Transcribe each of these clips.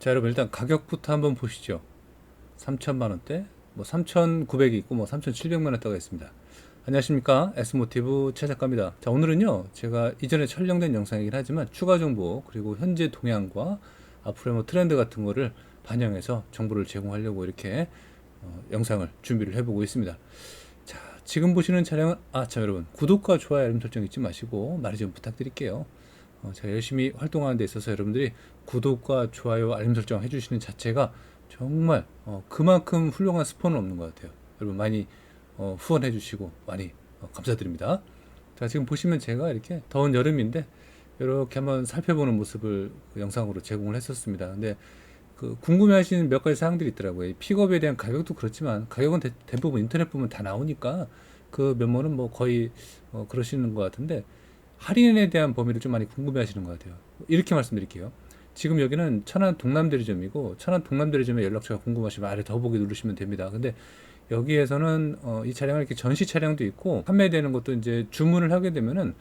자, 여러분 일단 가격부터 한번 보시죠. 3천만 원대, 뭐 3,900이 있고 뭐 3,700만 원대가 있습니다. 안녕하십니까, S모티브 최 작가입니다. 자, 오늘은요 제가 이전에 촬영된 영상이긴 하지만 추가 정보 그리고 현재 동향과 앞으로의 뭐 트렌드 같은 거를 반영해서 정보를 제공하려고 이렇게 영상을 준비를 해보고 있습니다. 자, 지금 보시는 차량은 참 여러분 구독과 좋아요 알림 설정 잊지 마시고 많이 좀 부탁드릴게요. 제가 열심히 활동하는 데 있어서 여러분들이 구독과 좋아요 알림 설정 해주시는 자체가 정말 그만큼 훌륭한 스폰은 없는 것 같아요. 여러분 많이 후원해 주시고 많이 감사드립니다. 자, 지금 보시면 제가 이렇게 더운 여름인데 이렇게 한번 살펴보는 모습을 그 영상으로 제공을 했었습니다. 근데 그 궁금해하시는 몇 가지 사항들이 있더라고요. 이 픽업에 대한 가격도 그렇지만 가격은 대부분 인터넷 보면 다 나오니까 그 면모는 뭐 거의 그러시는 것 같은데 할인에 대한 범위를 좀 많이 궁금해하시는 것 같아요. 이렇게 말씀드릴게요. 지금 여기는 천안 동남대리점이고 천안 동남대리점에 연락처가 궁금하시면 아래 더보기 누르시면 됩니다. 근데 여기에서는 이 차량을 이렇게 전시 차량도 있고 판매되는 것도 이제 주문을 하게 되면은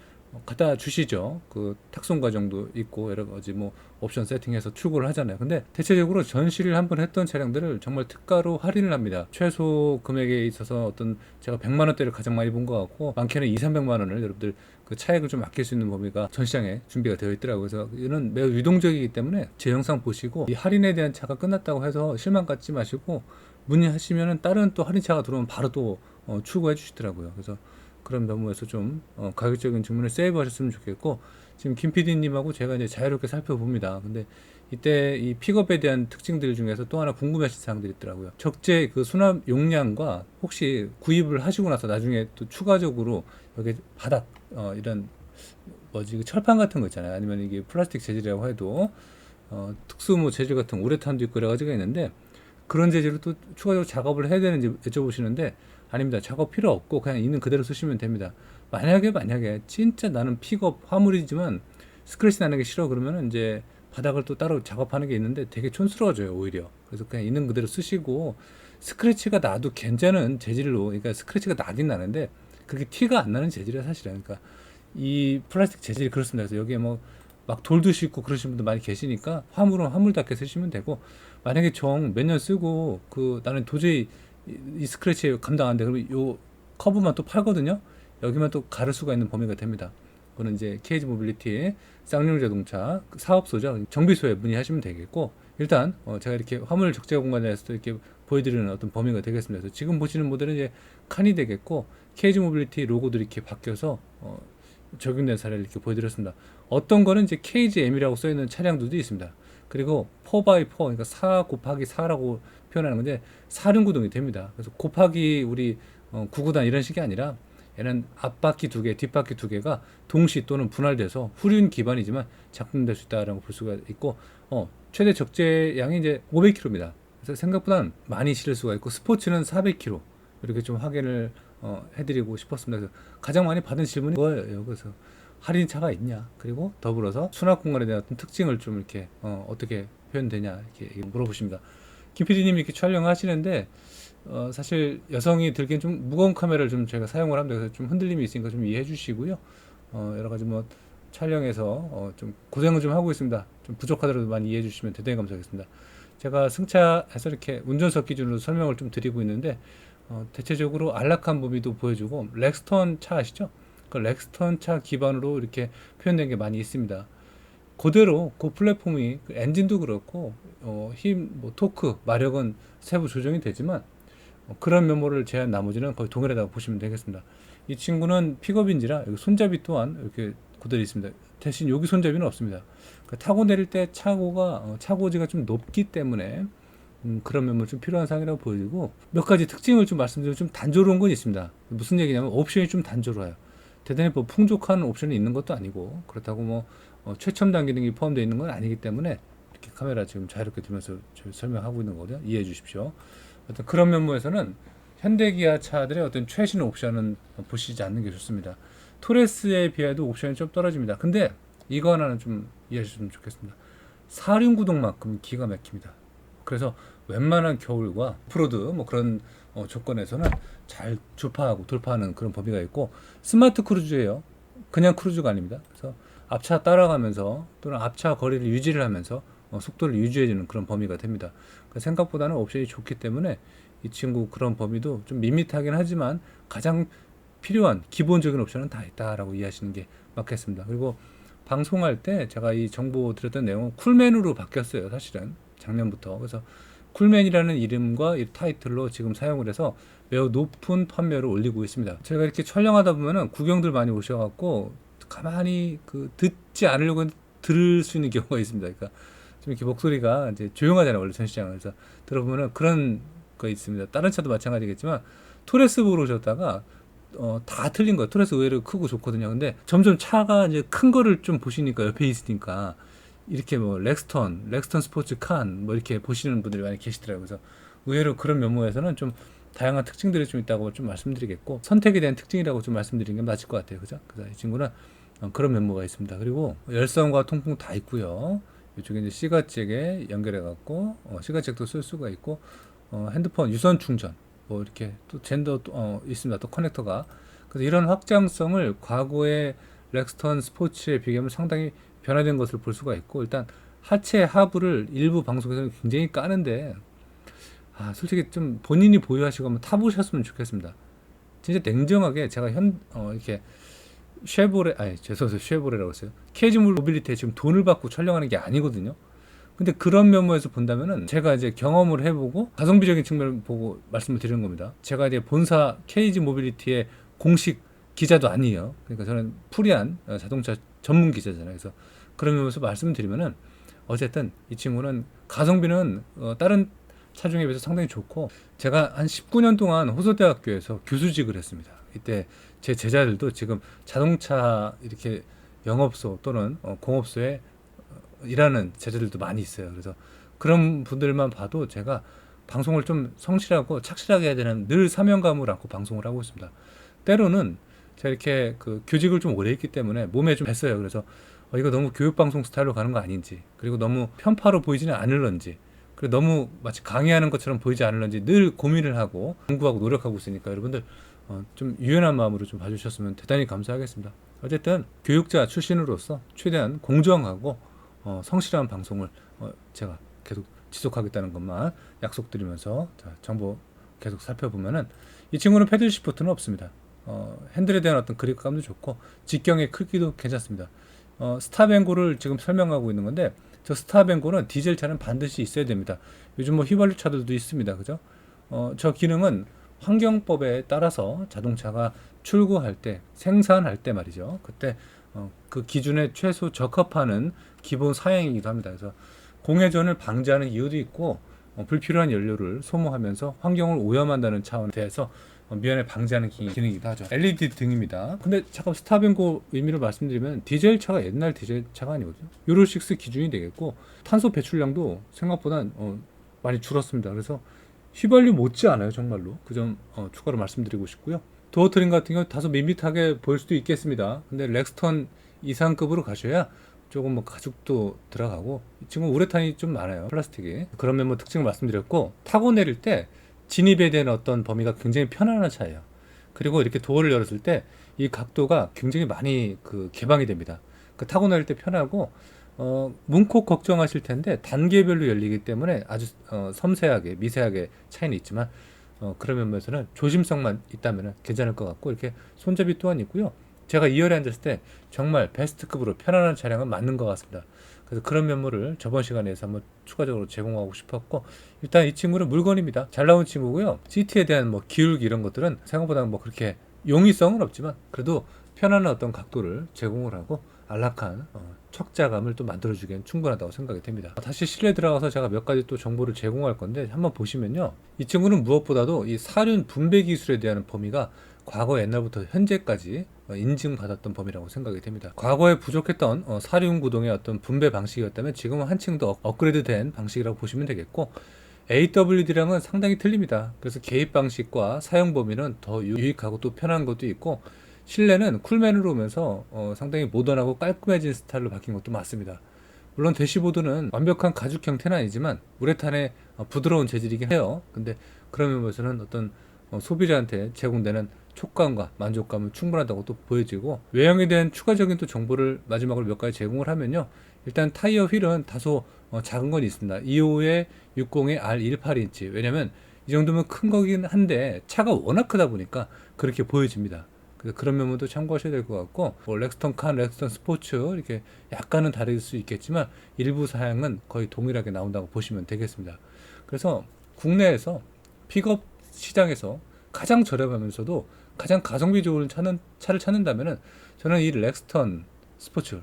갖다 주시죠. 그 탁송 과정도 있고 여러 가지 뭐 옵션 세팅해서 출고를 하잖아요. 근데 대체적으로 전시를 한번 했던 차량들을 정말 특가로 할인을 합니다. 최소 금액에 있어서 어떤 제가 100만 원대를 가장 많이 본 것 같고 많게는 2, 300만 원을 여러분들 그 차액을 좀 아낄 수 있는 범위가 전시장에 준비가 되어 있더라고요. 그래서 이는 매우 유동적이기 때문에 제 영상 보시고 이 할인에 대한 차가 끝났다고 해서 실망 갖지 마시고 문의하시면은 다른 또 할인차가 들어오면 바로 또 출고해 주시더라고요. 그래서 그런 면모에서 좀 가격적인 측면을 세이브 하셨으면 좋겠고, 지금 김 PD님하고 제가 이제 자유롭게 살펴봅니다. 근데 이때 이 픽업에 대한 특징들 중에서 또 하나 궁금해하신 사항들이 있더라고요. 적재 그 수납 용량과 혹시 구입을 하시고 나서 나중에 또 추가적으로 여기 바닥 이런 뭐지 그 철판 같은 거 있잖아요. 아니면 이게 플라스틱 재질이라고 해도 특수 뭐 재질 같은 우레탄도 있고 여러 가지가 있는데 그런 재질로 또 추가적으로 작업을 해야 되는지 여쭤보시는데 아닙니다. 작업 필요 없고 그냥 있는 그대로 쓰시면 됩니다. 만약에 진짜 나는 픽업 화물이지만 스크래치 나는 게 싫어 그러면 이제 바닥을 또 따로 작업하는 게 있는데 되게 촌스러워져요 오히려. 그래서 그냥 있는 그대로 쓰시고 스크래치가 나도 괜찮은 재질로, 그러니까 스크래치가 나긴 나는데 그게 티가 안 나는 재질이야 사실은. 그러니까 이 플라스틱 재질이 그렇습니다. 그래서 여기에 뭐 막 돌도 싣고 그러신 분들 많이 계시니까 화물은 화물답게 쓰시면 되고, 만약에 정 몇 년 쓰고 그 나는 도저히 이 스크래치 감당 안 돼. 그러면 요 커브만 또 팔거든요. 여기만 또 가를 수가 있는 범위가 됩니다. 그거는 이제 KG 모빌리티 쌍용 자동차 사업소죠. 정비소에 문의하시면 되겠고, 일단 제가 이렇게 화물 적재 공간에서 이렇게 보여드리는 어떤 범위가 되겠습니다. 그래서 지금 보시는 모델은 이제 칸이 되겠고 KG 모빌리티 로고도 이렇게 바뀌어서 적용된 사례를 이렇게 보여드렸습니다. 어떤 거는 이제 KGM이라고 써있는 차량들도 있습니다. 그리고 4x4, 그러니까 4 곱하기 4라고 표현하는 건데 4륜구동이 됩니다. 그래서 곱하기 우리 9구단 이런 식이 아니라 얘는 앞바퀴 2개, 뒷바퀴 2개가 동시 또는 분할돼서 후륜 기반이지만 작동될 수 있다라고 볼 수가 있고, 최대 적재량이 이제 500kg입니다. 그래서 생각보다 많이 실을 수가 있고 스포츠는 400kg 이렇게 좀 확인을 해드리고 싶었습니다. 그래서 가장 많이 받은 질문이 이거예요. 그래서 할인차가 있냐, 그리고 더불어서 수납 공간에 대한 어떤 특징을 좀 이렇게 어떻게 표현되냐 이렇게 물어보십니다. 김 PD님이 이렇게 촬영하시는데 사실 여성이 들기엔 좀 무거운 카메라를 좀 제가 사용을 합니다. 그래서 좀 흔들림이 있으니까 좀 이해해 주시고요. 여러 가지 뭐 촬영에서 좀 고생을 좀 하고 있습니다. 좀 부족하더라도 많이 이해해 주시면 대단히 감사하겠습니다. 제가 승차해서 이렇게 운전석 기준으로 설명을 좀 드리고 있는데 대체적으로 안락한 범위도 보여주고 렉스턴 차 아시죠? 그 렉스턴 차 기반으로 이렇게 표현된 게 많이 있습니다. 그대로 그 플랫폼이 그 엔진도 그렇고 힘, 뭐 토크, 마력은 세부 조정이 되지만 그런 면모를 제한 나머지는 거의 동일하다고 보시면 되겠습니다. 이 친구는 픽업인지라 여기 손잡이 또한 이렇게 그대로 있습니다. 대신 여기 손잡이는 없습니다. 그러니까 타고 내릴 때 차고지가 좀 높기 때문에 그런 면모 좀 필요한 상이라고 보이고, 몇 가지 특징을 좀 말씀드리면 좀 단조로운 건 있습니다. 무슨 얘기냐면 옵션이 좀 단조로워요. 대단히 뭐 풍족한 옵션이 있는 것도 아니고 그렇다고 뭐 최첨단 기능이 포함되어 있는 건 아니기 때문에 이렇게 카메라 지금 자유롭게 들면서 설명하고 있는 거거든요. 이해해 주십시오. 어떤 그런 면모에서는 현대기아 차들의 어떤 최신 옵션은 보시지 않는 게 좋습니다. 토레스에 비해도 옵션이 좀 떨어집니다. 근데 이거 하나는 좀 이해해 주시면 좋겠습니다. 사륜구동만큼 기가 막힙니다. 그래서 웬만한 겨울과 오프로드 뭐 그런 조건에서는 잘 주파하고 돌파하는 그런 범위가 있고, 스마트 크루즈예요. 그냥 크루즈가 아닙니다. 그래서 앞차 따라가면서 또는 앞차 거리를 유지를 하면서 속도를 유지해주는 그런 범위가 됩니다. 그러니까 생각보다는 옵션이 좋기 때문에 이 친구 그런 범위도 좀 밋밋하긴 하지만 가장 필요한 기본적인 옵션은 다 있다라고 이해하시는 게 맞겠습니다. 그리고 방송할 때 제가 이 정보 드렸던 내용은 쿨맨으로 바뀌었어요. 사실은 작년부터. 그래서 쿨맨이라는 이름과 이 타이틀로 지금 사용을 해서 매우 높은 판매를 올리고 있습니다. 제가 이렇게 촬영하다 보면은 구경들 많이 오셔갖고 가만히 듣지 않으려고 들을 수 있는 경우가 있습니다. 그러니까 좀 이렇게 목소리가 이제 조용하잖아요. 원래 전시장은. 그래서 들어보면은 그런 거 있습니다. 다른 차도 마찬가지겠지만 토레스 보러 오셨다가 다 틀린 거예요. 토레스 의외로 크고 좋거든요. 근데 점점 차가 이제 큰 거를 좀 보시니까 옆에 있으니까 이렇게 뭐 렉스턴 스포츠 칸 뭐 이렇게 보시는 분들이 많이 계시더라고요. 그래서 의외로 그런 면모에서는 좀 다양한 특징들이 좀 있다고 좀 말씀드리겠고 선택에 대한 특징이라고 좀 말씀드리는 게 맞을 것 같아요. 그죠? 그래서 이 친구는 그런 면모가 있습니다. 그리고 열선과 통풍 다 있고요. 이쪽에 이제 시가잭에 연결해 갖고 시가잭도 쓸 수가 있고 핸드폰 유선 충전 뭐 이렇게 또 젠더 있습니다. 또 커넥터가. 그래서 이런 확장성을 과거의 렉스턴 스포츠에 비교하면 상당히 변화된 것을 볼 수가 있고 일단 하체 하부를 일부 방송에서는 굉장히 까는데 솔직히 좀 본인이 보유하시고 한번 타보셨으면 좋겠습니다. 진짜 냉정하게 제가 이렇게 쉐보레라고 했어요. 케이지 모빌리티에 지금 돈을 받고 촬영하는 게 아니거든요. 근데 그런 면모에서 본다면은 제가 이제 경험을 해보고 가성비적인 측면을 보고 말씀을 드리는 겁니다. 제가 이제 본사 케이지 모빌리티의 공식 기자도 아니에요. 그러니까 저는 프리한 자동차 전문 기자잖아요. 그래서 그런 면에서 말씀을 드리면은 어쨌든 이 친구는 가성비는 다른 차종에 비해서 상당히 좋고 제가 한 19년 동안 호서대학교에서 교수직을 했습니다. 이때 제 제자들도 지금 자동차 이렇게 영업소 또는 공업소에 일하는 제자들도 많이 있어요. 그래서 그런 분들만 봐도 제가 방송을 좀 성실하고 착실하게 해야 되는 늘 사명감을 안고 방송을 하고 있습니다. 때로는 제가 이렇게 교직을 좀 오래 했기 때문에 몸에 좀 뱄어요. 그래서 이거 너무 교육방송 스타일로 가는 거 아닌지, 그리고 너무 편파로 보이지는 않을런지, 그리고 너무 마치 강의하는 것처럼 보이지 않을런지 늘 고민을 하고 공부하고 노력하고 있으니까 여러분들 좀 유연한 마음으로 좀 봐주셨으면 대단히 감사하겠습니다. 어쨌든 교육자 출신으로서 최대한 공정하고 성실한 방송을 제가 계속 지속하겠다는 것만 약속드리면서 정보 계속 살펴보면은 이 친구는 패들 시프트는 없습니다. 핸들에 대한 어떤 그립감도 좋고 직경의 크기도 괜찮습니다. 스탑앤고를 지금 설명하고 있는 건데 저 스탑앤고는 디젤 차는 반드시 있어야 됩니다. 요즘 뭐 휘발유 차들도 있습니다. 그죠? 저 기능은 환경법에 따라서 자동차가 출고할 때 생산할 때 말이죠. 그때 그 기준에 최소 적합하는 기본 사양이기도 합니다. 그래서 공회전을 방지하는 이유도 있고 불필요한 연료를 소모하면서 환경을 오염한다는 차원에 대해서 미연에 방지하는 기능이기도 하죠. LED 등입니다. 근데 잠깐 스탑앤고 의미를 말씀드리면 디젤 차가 옛날 디젤 차가 아니거든요. 유로6 기준이 되겠고 탄소 배출량도 생각보다 많이 줄었습니다. 그래서 휘발유 못지 않아요. 정말로. 그 점 추가로 말씀드리고 싶고요. 도어 트림 같은 경우 다소 밋밋하게 보일 수도 있겠습니다. 근데 렉스턴 이상급으로 가셔야 조금 뭐 가죽도 들어가고 지금 우레탄이 좀 많아요. 플라스틱이. 그런 면모 특징을 말씀드렸고 타고 내릴 때 진입에 대한 어떤 범위가 굉장히 편안한 차예요. 그리고 이렇게 도어를 열었을 때 이 각도가 굉장히 많이 개방이 됩니다. 타고 내릴 때 편하고 문콕 걱정하실 텐데 단계별로 열리기 때문에 아주 섬세하게 미세하게 차이는 있지만 그런 면에서는 조심성만 있다면 괜찮을 것 같고 이렇게 손잡이 또한 있고요. 제가 2열에 앉았을 때 정말 베스트급으로 편안한 차량은 맞는 것 같습니다. 그래서 그런 면모를 저번 시간에서 한번 추가적으로 제공하고 싶었고 일단 이 친구는 물건입니다. 잘 나온 친구고요. 시트에 대한 뭐 기울기 이런 것들은 생각보다 뭐 그렇게 용이성은 없지만 그래도 편안한 어떤 각도를 제공을 하고 안락한 척자감을 또 만들어주기엔 충분하다고 생각이 됩니다. 다시 실내 들어가서 제가 몇 가지 또 정보를 제공할 건데 한번 보시면요. 이 친구는 무엇보다도 이 사륜 분배 기술에 대한 범위가 과거 옛날부터 현재까지 인증받았던 범위라고 생각이 됩니다. 과거에 부족했던 사륜 구동의 어떤 분배 방식이었다면 지금은 한층 더 업그레이드된 방식이라고 보시면 되겠고 AWD랑은 상당히 틀립니다. 그래서 개입 방식과 사용 범위는 더 유익하고 또 편한 것도 있고 실내는 쿨맨으로 오면서 상당히 모던하고 깔끔해진 스타일로 바뀐 것도 맞습니다. 물론 대시보드는 완벽한 가죽 형태는 아니지만 우레탄의 부드러운 재질이긴 해요. 근데 그런 면에서는 어떤 소비자한테 제공되는 촉감과 만족감은 충분하다고 또 보여지고 외형에 대한 추가적인 또 정보를 마지막으로 몇 가지 제공을 하면요. 일단 타이어 휠은 다소 작은 건 있습니다. 25에 60에 R18인치. 왜냐면 이 정도면 큰 거긴 한데 차가 워낙 크다 보니까 그렇게 보여집니다. 그래서 그런 면모도 참고하셔야 될 것 같고, 뭐 렉스턴 칸, 렉스턴 스포츠 이렇게 약간은 다를 수 있겠지만 일부 사양은 거의 동일하게 나온다고 보시면 되겠습니다. 그래서 국내에서 픽업 시장에서 가장 저렴하면서도 가장 가성비 좋은 차를 찾는다면은 저는 이 렉스턴 스포츠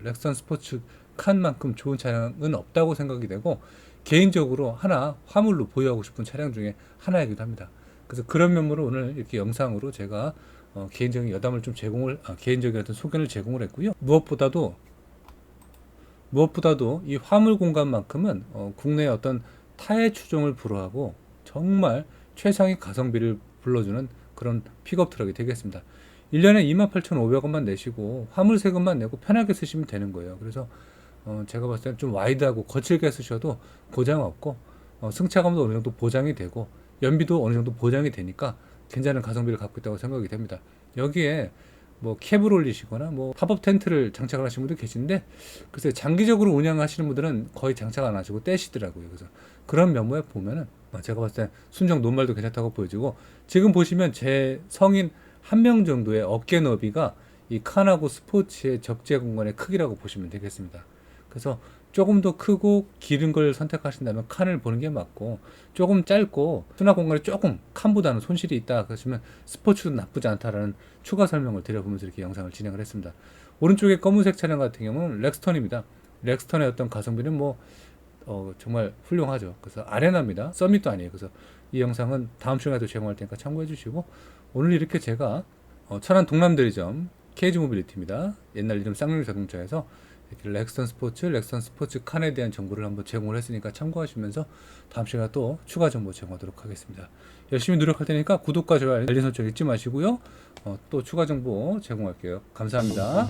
칸만큼 좋은 차량은 없다고 생각이 되고, 개인적으로 하나 화물로 보유하고 싶은 차량 중에 하나이기도 합니다. 그래서 그런 면모로 오늘 이렇게 영상으로 제가 개인적인 여담을 좀 개인적인 어떤 소견을 제공을 했고요. 무엇보다도 이 화물 공간만큼은 국내의 어떤 타의 추종을 불허하고 정말 최상의 가성비를 불러주는 그런 픽업 트럭이 되겠습니다. 1년에 28,500원만 내시고 화물 세금만 내고 편하게 쓰시면 되는 거예요. 그래서 제가 봤을 때는 좀 와이드하고 거칠게 쓰셔도 고장 없고, 승차감도 어느 정도 보장이 되고 연비도 어느 정도 보장이 되니까 괜찮은 가성비를 갖고 있다고 생각이 됩니다. 여기에 뭐 캡을 올리시거나 뭐 팝업 텐트를 장착을 하시는 분도 계신데, 글쎄 장기적으로 운영하시는 분들은 거의 장착 안 하시고 떼시더라고요. 그래서 그런 면모에 보면은 제가 봤을 때 순정 노말도 괜찮다고 보여지고, 지금 보시면 제 성인 한 명 정도의 어깨 너비가 이 칸하고 스포츠의 적재 공간의 크기라고 보시면 되겠습니다. 그래서 조금 더 크고 길은 걸 선택하신다면 칸을 보는 게 맞고, 조금 짧고 수납 공간이 조금 칸보다는 손실이 있다 그러시면 스포츠도 나쁘지 않다라는 추가 설명을 드려보면서 이렇게 영상을 진행을 했습니다. 오른쪽에 검은색 차량 같은 경우는 렉스턴입니다. 렉스턴의 어떤 가성비는 정말 훌륭하죠. 그래서 아레나입니다. 서밋도 아니에요. 그래서 이 영상은 다음 시간에도 제공할 테니까 참고해 주시고, 오늘 이렇게 제가 천안 동남대리점 KG 모빌리티입니다. 옛날 이름 쌍용 자동차에서 이렇게 렉스턴 스포츠 칸에 대한 정보를 한번 제공을 했으니까 참고하시면서 다음 시간에 또 추가 정보 제공하도록 하겠습니다. 열심히 노력할 테니까 구독과 좋아요, 알림 설정 잊지 마시고요. 또 추가 정보 제공할게요. 감사합니다.